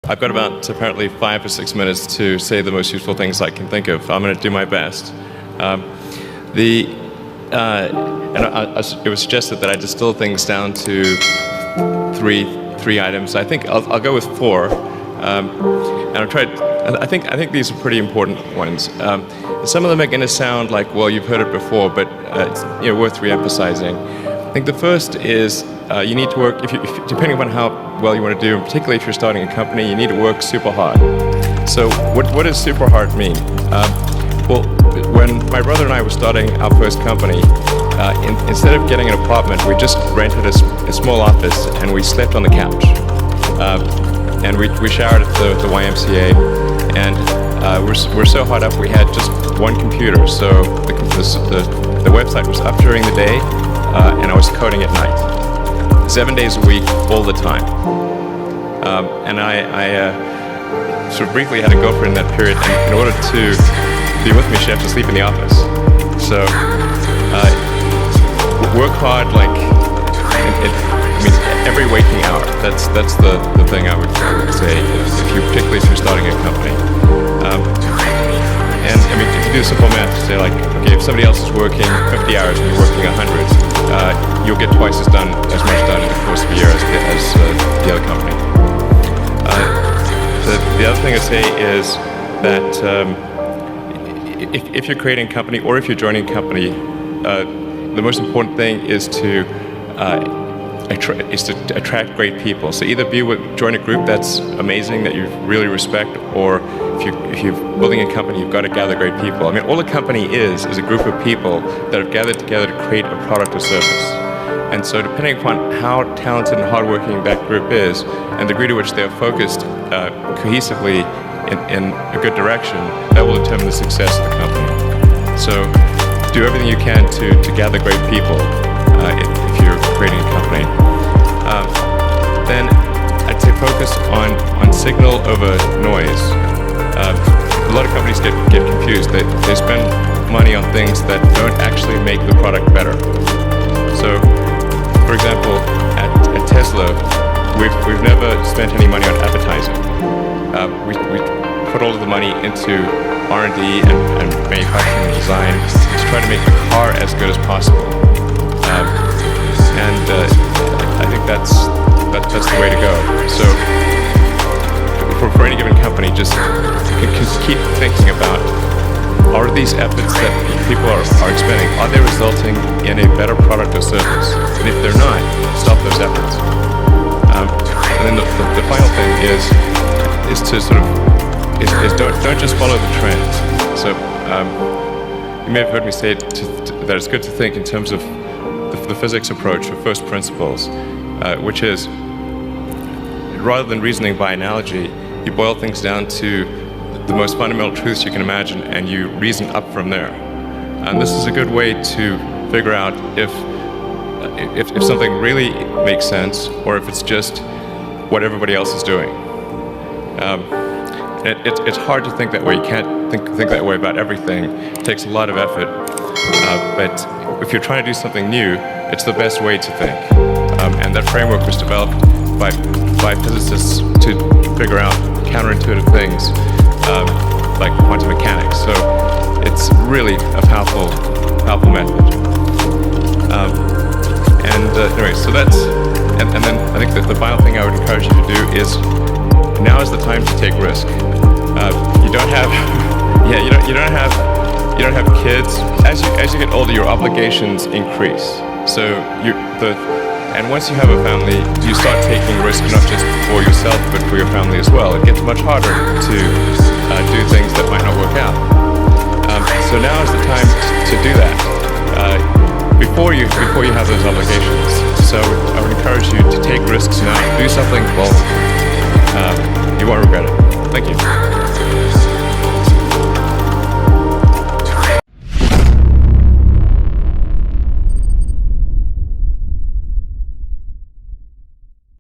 I've got about apparently 5 or 6 minutes to say the most useful things I can think of. I'm going to do my best. It was suggested that I distill things down to three items. I think I'll go with 4, and I'll try. I think these are pretty important ones. Some of them are going to sound like, well, you've heard it before, but it's worth re-emphasizing. I think the first is you need to work, depending upon how well you want to do, and particularly if you're starting a company, you need to work super hard. So what does super hard mean? Well, when my brother and I were starting our first company, instead of getting an apartment, we just rented a small office and we slept on the couch. And we showered at the YMCA, and we're so hard up we had just one computer. So the website was up during the day, and I was coding at night. 7 days a week, all the time. And I sort of briefly had a girlfriend in that period, and in order to be with me, she had to sleep in the office. So work hard, like every waking hour. That's the thing I would say, particularly if you're starting a company. And if you do simple math, say like, okay, if somebody else is working 50 hours and you're working 100, you'll get twice as much done in the course of a year as the other company. The other thing I'd say is that if you're creating a company or if you're joining a company, the most important thing is to attract great people. So either join a group that's amazing, that you really respect, or if you're building a company, you've got to gather great people. I mean, all a company is a group of people that have gathered together to create a product or service. And so depending upon how talented and hardworking that group is, and the degree to which they're focused cohesively in a good direction, that will determine the success of the company. So do everything you can to gather great people if you're creating a company. Then I'd say focus on signal over noise. A lot of companies get confused. They spend money on things that don't actually make the product better. So, for example, at Tesla, we've never spent any money on advertising. We put all of the money into R&D and manufacturing and design to try to make the car as good as possible. I think that's the way to go. So for any given company, just keep thinking about, are these efforts that people are expending, are they resulting in a better product or service? And if they're not, stop those efforts. And then the final thing is to sort of don't just follow the trends. So you may have heard me say that it's good to think in terms of the physics approach or first principles, which is, rather than reasoning by analogy, you boil things down to the most fundamental truths you can imagine, and you reason up from there. And this is a good way to figure out if something really makes sense, or if it's just what everybody else is doing. It's hard to think that way. You can't think that way about everything. It takes a lot of effort. But if you're trying to do something new, it's the best way to think. And that framework was developed by physicists to figure out counterintuitive things like quantum mechanics. So it's really a powerful method. Anyway, so that's, and then I think that the final thing I would encourage you to do is, now is the time to take risk. You don't have kids. As you get older, your obligations increase. So and once you have a family, you start taking risks not just for yourself but for your family as well. It gets much harder to do things that might not work out. So now is the time to do that before you have those obligations. So I would encourage you to take risks now. Do something bold. You won't regret it. Thank you.